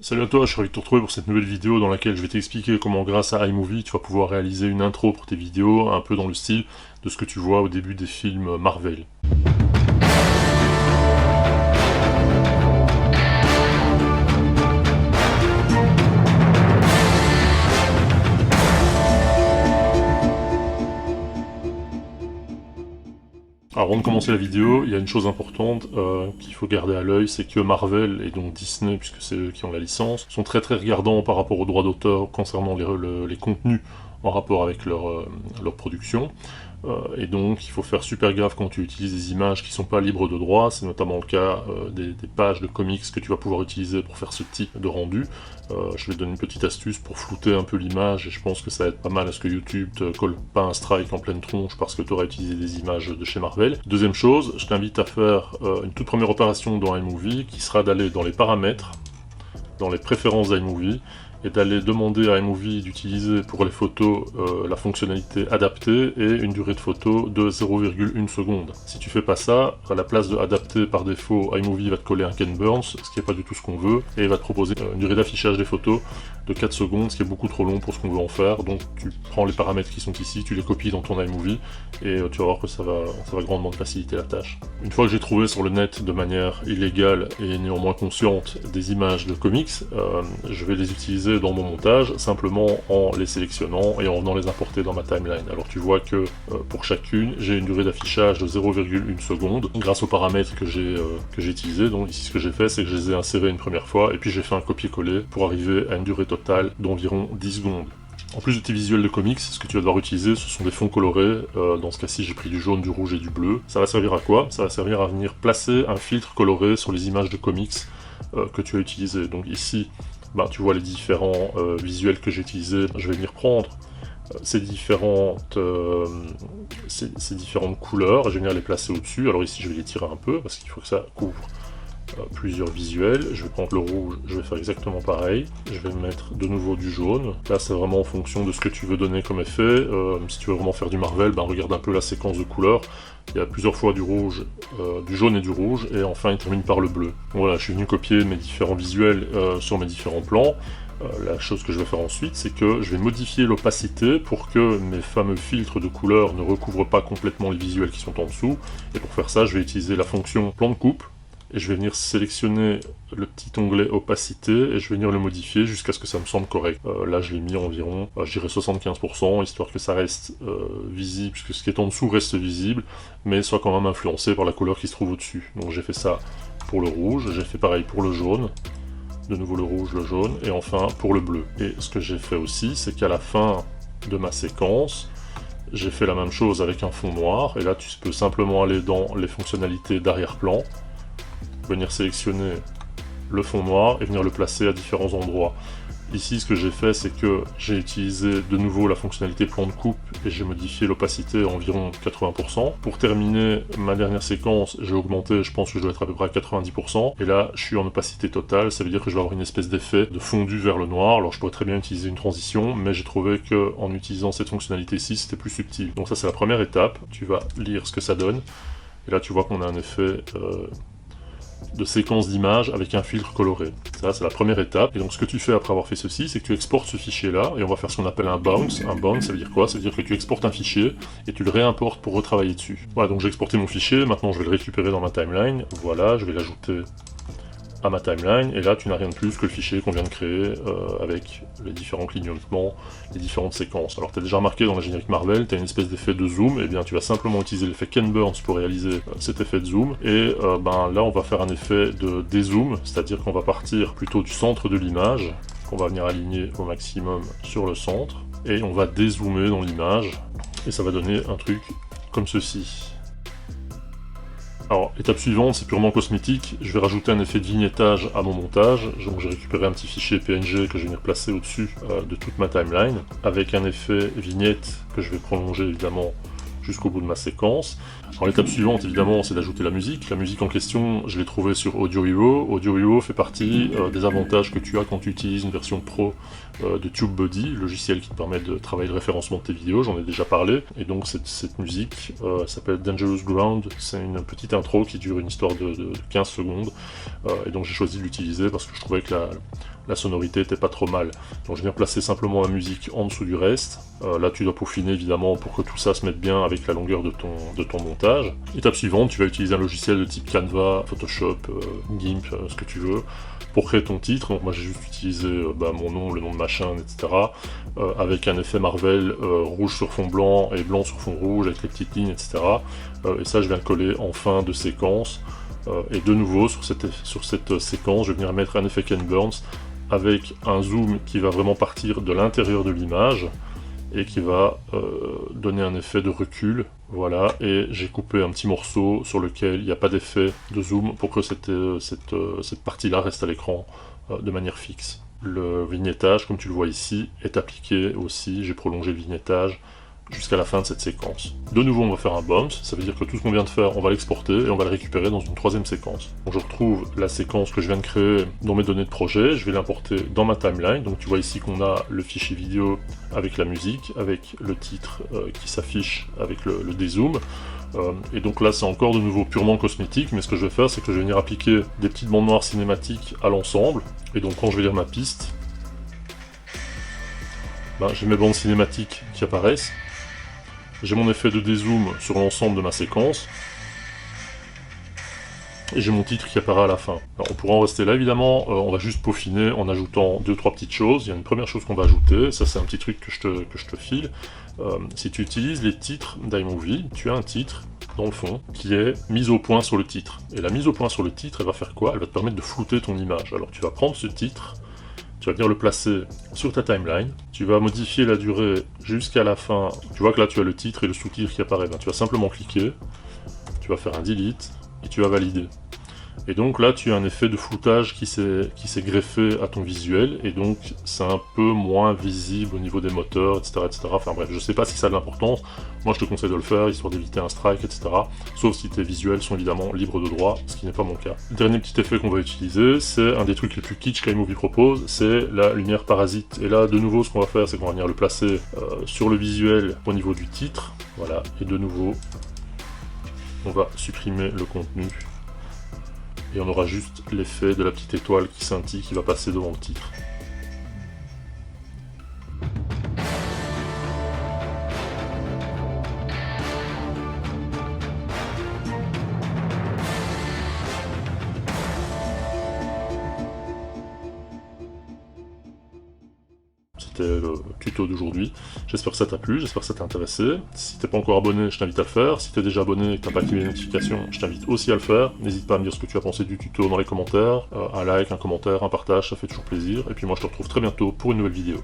Salut à toi, je suis ravi de te retrouver pour cette nouvelle vidéo dans laquelle je vais t'expliquer comment grâce à iMovie tu vas pouvoir réaliser une intro pour tes vidéos, un peu dans le style de ce que tu vois au début des films Marvel. Alors, avant de commencer la vidéo, il y a une chose importante qu'il faut garder à l'œil, c'est que Marvel et donc Disney, puisque c'est eux qui ont la licence, sont très regardants par rapport aux droits d'auteur concernant les contenus en rapport avec leur production. Et donc il faut faire super gaffe quand tu utilises des images qui sont pas libres de droit, c'est notamment le cas des pages de comics que tu vas pouvoir utiliser pour faire ce type de rendu. Je vais te donner une petite astuce pour flouter un peu l'image, et je pense que ça aide pas mal à ce que YouTube te colle pas un strike en pleine tronche parce que tu auras utilisé des images de chez Marvel. Deuxième chose, je t'invite à faire une toute première opération dans iMovie qui sera d'aller dans les paramètres, dans les préférences d'iMovie, et d'aller demander à iMovie d'utiliser pour les photos la fonctionnalité adaptée et une durée de photo de 0,1 seconde. Si tu fais pas ça, à la place de adapter par défaut, iMovie va te coller un Ken Burns, ce qui n'est pas du tout ce qu'on veut, et il va te proposer une durée d'affichage des photos de 4 secondes, ce qui est beaucoup trop long pour ce qu'on veut en faire. Donc tu prends les paramètres qui sont ici, tu les copies dans ton iMovie, et tu vas voir que ça va grandement te faciliter la tâche. Une fois que j'ai trouvé sur le net de manière illégale et néanmoins consciente des images de comics, je vais les utiliser dans mon montage, simplement en les sélectionnant et en venant les importer dans ma timeline. Alors tu vois que pour chacune, j'ai une durée d'affichage de 0,1 seconde grâce aux paramètres que j'ai utilisés. Donc ici ce que j'ai fait, c'est que je les ai insérés une première fois et puis j'ai fait un copier-coller pour arriver à une durée totale d'environ 10 secondes. En plus de tes visuels de comics, ce que tu vas devoir utiliser, ce sont des fonds colorés. Dans ce cas-ci, j'ai pris du jaune, du rouge et du bleu. Ça va servir à quoi? Ça va servir à venir placer un filtre coloré sur les images de comics que tu as utilisées. Donc ici, tu vois les différents visuels que j'ai utilisés. Je vais venir prendre ces différentes couleurs et je vais venir les placer au-dessus. Alors ici, je vais les tirer un peu parce qu'il faut que ça couvre plusieurs visuels. Je vais prendre le rouge, je vais faire exactement pareil. Je vais mettre de nouveau du jaune. Là, c'est vraiment en fonction de ce que tu veux donner comme effet. Si tu veux vraiment faire du Marvel, regarde un peu la séquence de couleurs. Il y a plusieurs fois du rouge, du jaune et du rouge, et enfin il termine par le bleu. Voilà, je suis venu copier mes différents visuels sur mes différents plans. La chose que je vais faire ensuite, c'est que je vais modifier l'opacité pour que mes fameux filtres de couleurs ne recouvrent pas complètement les visuels qui sont en dessous. Et pour faire ça, je vais utiliser la fonction plan de coupe, et je vais venir sélectionner le petit onglet opacité et je vais venir le modifier jusqu'à ce que ça me semble correct. Là je l'ai mis environ, je dirais 75%, histoire que ça reste visible, puisque ce qui est en dessous reste visible, mais soit quand même influencé par la couleur qui se trouve au-dessus. Donc j'ai fait ça pour le rouge, j'ai fait pareil pour le jaune, de nouveau le rouge, le jaune, et enfin pour le bleu. Et ce que j'ai fait aussi, c'est qu'à la fin de ma séquence, j'ai fait la même chose avec un fond noir, et là tu peux simplement aller dans les fonctionnalités d'arrière-plan, venir sélectionner le fond noir et venir le placer à différents endroits. Ici, ce que j'ai fait, c'est que j'ai utilisé de nouveau la fonctionnalité plan de coupe et j'ai modifié l'opacité à environ 80%. Pour terminer ma dernière séquence, j'ai augmenté, je pense que je dois être à peu près à 90%. Et là, je suis en opacité totale, ça veut dire que je vais avoir une espèce d'effet de fondu vers le noir. Alors je pourrais très bien utiliser une transition, mais j'ai trouvé que en utilisant cette fonctionnalité-ci, c'était plus subtil. Donc ça, c'est la première étape. Tu vas lire ce que ça donne. Et là, tu vois qu'on a un effet de séquence d'images avec un filtre coloré. Ça, c'est la première étape. Et donc, ce que tu fais après avoir fait ceci, c'est que tu exportes ce fichier-là, et on va faire ce qu'on appelle un bounce. Un bounce, ça veut dire quoi? Ça veut dire que tu exportes un fichier, et tu le réimportes pour retravailler dessus. Voilà, donc j'ai exporté mon fichier, maintenant je vais le récupérer dans ma timeline. Voilà, je vais l'ajouter à ma timeline, et là tu n'as rien de plus que le fichier qu'on vient de créer avec les différents clignotements, les différentes séquences. Alors tu as déjà remarqué dans la générique Marvel, tu as une espèce d'effet de zoom, et bien tu vas simplement utiliser l'effet Ken Burns pour réaliser cet effet de zoom, et là on va faire un effet de dézoom, c'est-à-dire qu'on va partir plutôt du centre de l'image, qu'on va venir aligner au maximum sur le centre, et on va dézoomer dans l'image, et ça va donner un truc comme ceci. Alors, l'étape suivante, c'est purement cosmétique. Je vais rajouter un effet de vignettage à mon montage. Donc j'ai récupéré un petit fichier PNG que je vais venir placer au-dessus de toute ma timeline, avec un effet vignette que je vais prolonger évidemment jusqu'au bout de ma séquence. Alors l'étape suivante, évidemment, c'est d'ajouter la musique. La musique en question, je l'ai trouvée sur Audio Hero. Audio Hero fait partie des avantages que tu as quand tu utilises une version pro de TubeBuddy, le logiciel qui te permet de travailler le référencement de tes vidéos, j'en ai déjà parlé. Et donc cette musique s'appelle Dangerous Ground. C'est une petite intro qui dure une histoire de 15 secondes. Et donc j'ai choisi de l'utiliser parce que je trouvais que la sonorité était pas trop mal. Donc je viens placer simplement la musique en dessous du reste. Là tu dois peaufiner évidemment pour que tout ça se mette bien avec la longueur de ton montage. Étape suivante, tu vas utiliser un logiciel de type Canva, Photoshop, GIMP, ce que tu veux, pour créer ton titre. Donc moi j'ai juste utilisé mon nom, le nom de ma chaîne, etc. Avec un effet Marvel rouge sur fond blanc et blanc sur fond rouge avec les petites lignes, etc. Et ça je viens le coller en fin de séquence. Et de nouveau sur cette séquence, je vais venir mettre un effet Ken Burns avec un zoom qui va vraiment partir de l'intérieur de l'image et qui va donner un effet de recul. Voilà, et j'ai coupé un petit morceau sur lequel il n'y a pas d'effet de zoom pour que cette partie-là reste à l'écran de manière fixe. Le vignettage, comme tu le vois ici, est appliqué aussi. J'ai prolongé le vignettage jusqu'à la fin de cette séquence. De nouveau, on va faire un bounce, ça veut dire que tout ce qu'on vient de faire, on va l'exporter et on va le récupérer dans une troisième séquence. Donc je retrouve la séquence que je viens de créer dans mes données de projet, je vais l'importer dans ma timeline. Donc tu vois ici qu'on a le fichier vidéo avec la musique, avec le titre qui s'affiche avec le dézoom. Et donc là c'est encore de nouveau purement cosmétique, mais ce que je vais faire c'est que je vais venir appliquer des petites bandes noires cinématiques à l'ensemble. Et donc quand je vais lire ma piste, j'ai mes bandes cinématiques qui apparaissent. J'ai mon effet de dézoom sur l'ensemble de ma séquence. Et j'ai mon titre qui apparaît à la fin. Alors, on pourra en rester là évidemment, on va juste peaufiner en ajoutant 2-3 petites choses. Il y a une première chose qu'on va ajouter, ça c'est un petit truc que je te file. Si tu utilises les titres d'iMovie, tu as un titre dans le fond qui est mise au point sur le titre. Et la mise au point sur le titre, elle va faire quoi? Elle va te permettre de flouter ton image. Alors tu vas prendre ce titre, tu vas venir le placer sur ta timeline, tu vas modifier la durée jusqu'à la fin. Tu vois que là tu as le titre et le sous-titre qui apparaît. Tu vas simplement cliquer, tu vas faire un delete et tu vas valider. Et donc là tu as un effet de floutage qui s'est greffé à ton visuel et donc c'est un peu moins visible au niveau des moteurs, etc., etc. Enfin bref, je sais pas si ça a de l'importance, moi je te conseille de le faire histoire d'éviter un strike, etc. Sauf si tes visuels sont évidemment libres de droit, ce qui n'est pas mon cas. Dernier petit effet qu'on va utiliser, c'est un des trucs les plus kitsch qu'iMovie propose, c'est la lumière parasite. Et là de nouveau ce qu'on va faire c'est qu'on va venir le placer sur le visuel au niveau du titre, voilà, et de nouveau on va supprimer le contenu. Et on aura juste l'effet de la petite étoile qui scintille qui va passer devant le titre. C'était le tuto d'aujourd'hui. J'espère que ça t'a plu, j'espère que ça t'a intéressé. Si t'es pas encore abonné, je t'invite à le faire. Si t'es déjà abonné et que t'as pas activé les notifications, je t'invite aussi à le faire. N'hésite pas à me dire ce que tu as pensé du tuto dans les commentaires. Un like, un commentaire, un partage, ça fait toujours plaisir. Et puis moi je te retrouve très bientôt pour une nouvelle vidéo.